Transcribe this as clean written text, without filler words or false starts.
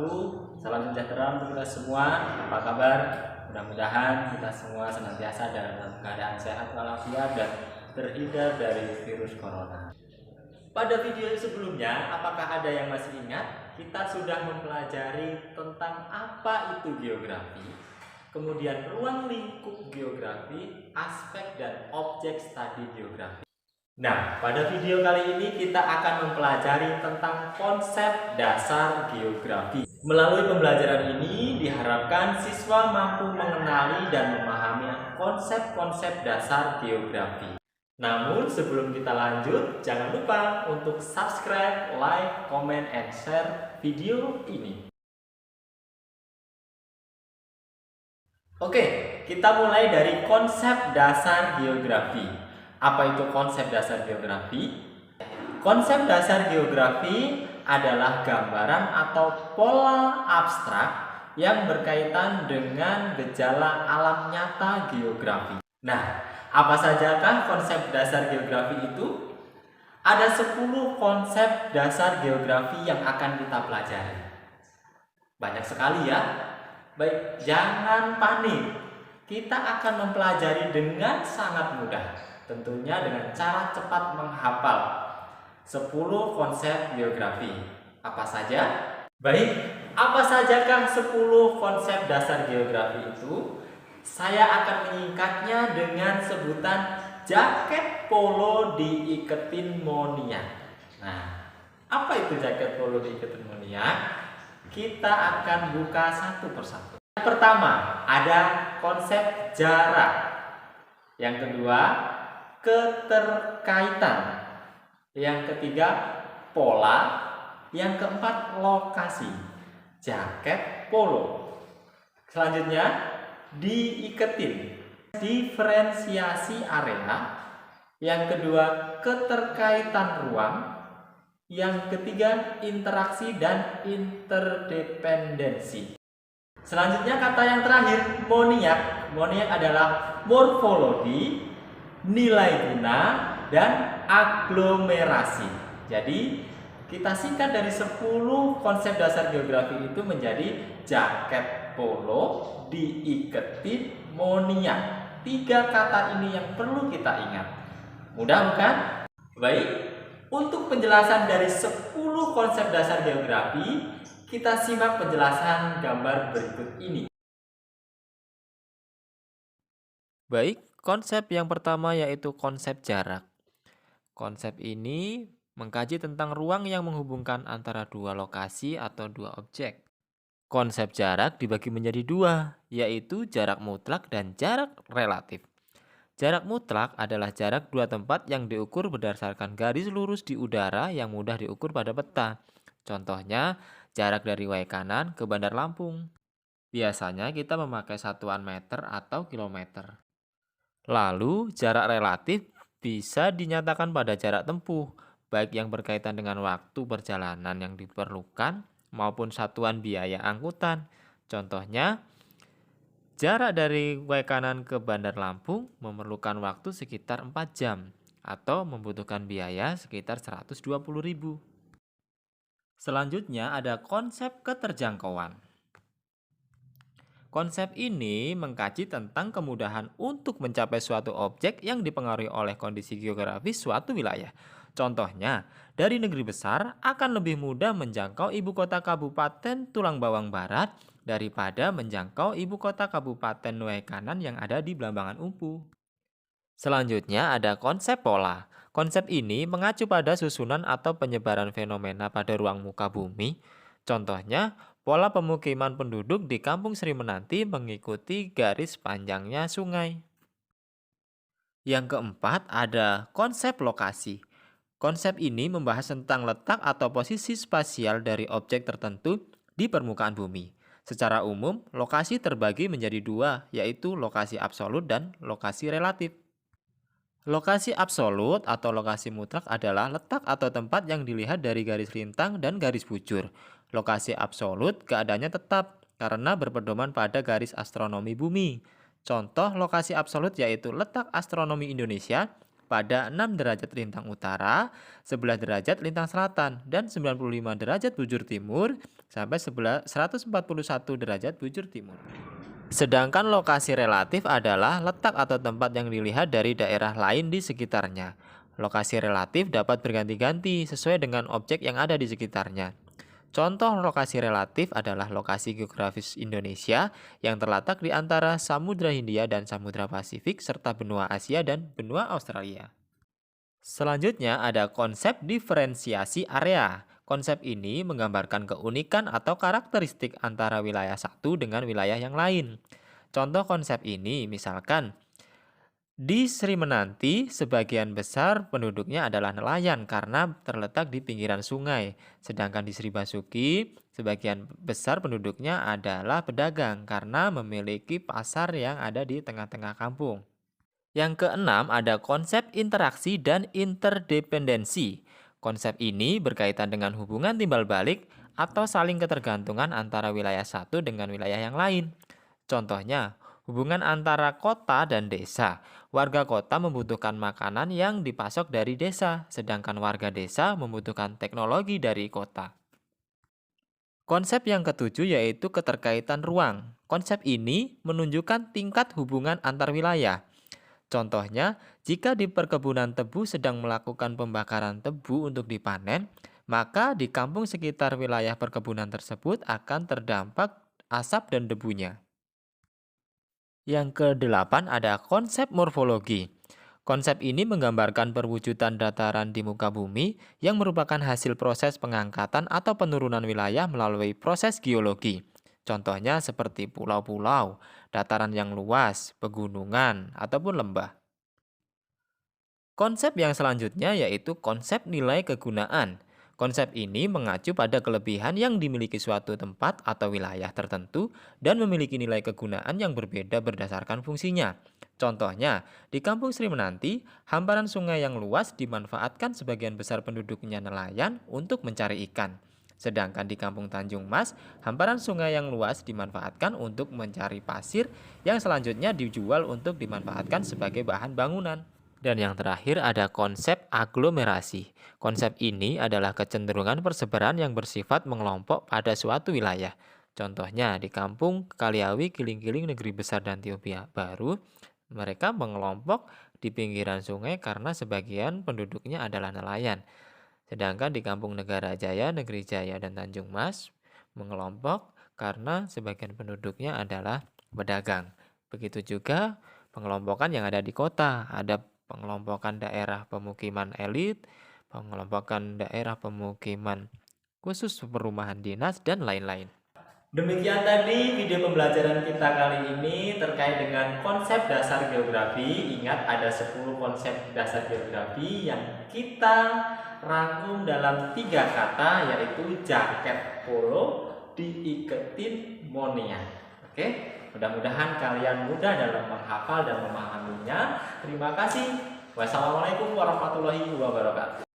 wabarakatuh. Salam sejahtera untuk kita semua. Apa kabar? Mudah-mudahan kita semua senantiasa dalam keadaan sehat walafiat dan terhindar dari virus corona. Pada video sebelumnya, apakah ada yang masih ingat? Kita sudah mempelajari tentang apa itu geografi, kemudian ruang lingkup geografi, aspek dan objek studi geografi. Nah, pada video kali ini kita akan mempelajari tentang konsep dasar geografi. Melalui pembelajaran ini diharapkan siswa mampu mengenali dan memahami konsep-konsep dasar geografi. Namun sebelum kita lanjut, jangan lupa untuk subscribe, like, comment, and share video ini. Oke, kita mulai dari konsep dasar geografi. Apa itu konsep dasar geografi? Konsep dasar geografi adalah gambaran atau pola abstrak yang berkaitan dengan gejala alam nyata geografi. Nah, apa sajakah konsep dasar geografi itu? Ada 10 konsep dasar geografi yang akan kita pelajari. Banyak sekali ya. Baik, jangan panik. Kita akan mempelajari dengan sangat mudah. Tentunya dengan cara cepat menghafal 10 konsep geografi. Apa saja? Baik, apa sajakah 10 konsep dasar geografi itu? Saya akan menyingkatnya dengan sebutan jaket polo diiketin moniak. Nah, apa itu jaket polo diiketin moniak? Kita akan buka satu persatu. Yang pertama, ada konsep jarak. Yang kedua, keterkaitan. Yang ketiga, pola. Yang keempat, lokasi. Jaket polo. Selanjutnya, diiketin. Diferensiasi area. Yang kedua, keterkaitan ruang. Yang ketiga, interaksi dan interdependensi. Selanjutnya kata yang terakhir, moniak. Moniak adalah morfologi, nilai guna, dan aglomerasi. Jadi kita singkat dari 10 konsep dasar geografi itu menjadi jaket polo diiketin moniak. 3 kata ini yang perlu kita ingat. Mudah bukan? Baik, untuk penjelasan dari 10 konsep dasar geografi, kita simak penjelasan gambar berikut ini. Baik, konsep yang pertama yaitu konsep jarak. Konsep ini mengkaji tentang ruang yang menghubungkan antara dua lokasi atau dua objek. Konsep jarak dibagi menjadi dua, yaitu jarak mutlak dan jarak relatif. Jarak mutlak adalah jarak dua tempat yang diukur berdasarkan garis lurus di udara yang mudah diukur pada peta. Contohnya, jarak dari Waikanan ke Bandar Lampung. Biasanya kita memakai satuan meter atau kilometer. Lalu, jarak relatif bisa dinyatakan pada jarak tempuh, baik yang berkaitan dengan waktu perjalanan yang diperlukan maupun satuan biaya angkutan. Contohnya, jarak dari Waikanan ke Bandar Lampung memerlukan waktu sekitar 4 jam atau membutuhkan biaya sekitar 120.000. Selanjutnya ada konsep keterjangkauan. Konsep ini mengkaji tentang kemudahan untuk mencapai suatu objek yang dipengaruhi oleh kondisi geografis suatu wilayah. Contohnya, dari negeri besar akan lebih mudah menjangkau ibu kota Kabupaten Tulang Bawang Barat daripada menjangkau ibu kota Kabupaten Waikanan yang ada di Blambangan Umpu. Selanjutnya ada konsep pola. Konsep ini mengacu pada susunan atau penyebaran fenomena pada ruang muka bumi. Contohnya, pola pemukiman penduduk di Kampung Sri Menanti mengikuti garis panjangnya sungai. Yang keempat ada konsep lokasi. Konsep ini membahas tentang letak atau posisi spasial dari objek tertentu di permukaan bumi. Secara umum, lokasi terbagi menjadi dua, yaitu lokasi absolut dan lokasi relatif. Lokasi absolut atau lokasi mutlak adalah letak atau tempat yang dilihat dari garis lintang dan garis bujur. Lokasi absolut keadaannya tetap karena berpedoman pada garis astronomi bumi. Contoh lokasi absolut yaitu letak astronomi Indonesia pada 6 derajat lintang utara, 11 derajat lintang selatan, dan 95 derajat bujur timur sampai 141 derajat bujur timur. Sedangkan lokasi relatif adalah letak atau tempat yang dilihat dari daerah lain di sekitarnya. Lokasi relatif dapat berganti-ganti sesuai dengan objek yang ada di sekitarnya. Contoh lokasi relatif adalah lokasi geografis Indonesia yang terletak di antara Samudra Hindia dan Samudra Pasifik serta benua Asia dan benua Australia. Selanjutnya ada konsep diferensiasi area. Konsep ini menggambarkan keunikan atau karakteristik antara wilayah satu dengan wilayah yang lain. Contoh konsep ini misalkan di Sri Menanti, sebagian besar penduduknya adalah nelayan karena terletak di pinggiran sungai. Sedangkan di Sri Basuki, sebagian besar penduduknya adalah pedagang karena memiliki pasar yang ada di tengah-tengah kampung. Yang keenam ada konsep interaksi dan interdependensi. Konsep ini berkaitan dengan hubungan timbal balik atau saling ketergantungan antara wilayah satu dengan wilayah yang lain. Contohnya, hubungan antara kota dan desa. Warga kota membutuhkan makanan yang dipasok dari desa, sedangkan warga desa membutuhkan teknologi dari kota. Konsep yang ketujuh yaitu keterkaitan ruang. Konsep ini menunjukkan tingkat hubungan antar wilayah. Contohnya, jika di perkebunan tebu sedang melakukan pembakaran tebu untuk dipanen, maka di kampung sekitar wilayah perkebunan tersebut akan terdampak asap dan debunya. Yang kedelapan ada konsep morfologi. Konsep ini menggambarkan perwujudan dataran di muka bumi yang merupakan hasil proses pengangkatan atau penurunan wilayah melalui proses geologi. Contohnya seperti pulau-pulau, dataran yang luas, pegunungan, ataupun lembah. Konsep yang selanjutnya yaitu konsep nilai kegunaan. Konsep ini mengacu pada kelebihan yang dimiliki suatu tempat atau wilayah tertentu dan memiliki nilai kegunaan yang berbeda berdasarkan fungsinya. Contohnya, di Kampung Sri Menanti, hamparan sungai yang luas dimanfaatkan sebagian besar penduduknya nelayan untuk mencari ikan. Sedangkan di Kampung Tanjung Mas, hamparan sungai yang luas dimanfaatkan untuk mencari pasir yang selanjutnya dijual untuk dimanfaatkan sebagai bahan bangunan. Dan yang terakhir ada konsep aglomerasi. Konsep ini adalah kecenderungan persebaran yang bersifat mengelompok pada suatu wilayah. Contohnya di Kampung Kaliawi, Kiling-Kiling, Negeri Besar dan Tiopia Baru, mereka mengelompok di pinggiran sungai karena sebagian penduduknya adalah nelayan. Sedangkan di Kampung Negara Jaya, Negeri Jaya dan Tanjung Mas mengelompok karena sebagian penduduknya adalah pedagang. Begitu juga pengelompokan yang ada di kota, ada pengelompokan daerah pemukiman elit, pengelompokan daerah pemukiman khusus perumahan dinas, dan lain-lain. Demikian tadi video pembelajaran kita kali ini terkait dengan konsep dasar geografi. Ingat ada 10 konsep dasar geografi yang kita rangkum dalam 3 kata, yaitu jaket polo, diiketin monia. Oke? Mudah-mudahan kalian mudah dalam menghafal dan memahaminya. Terima kasih. Wassalamualaikum warahmatullahi wabarakatuh.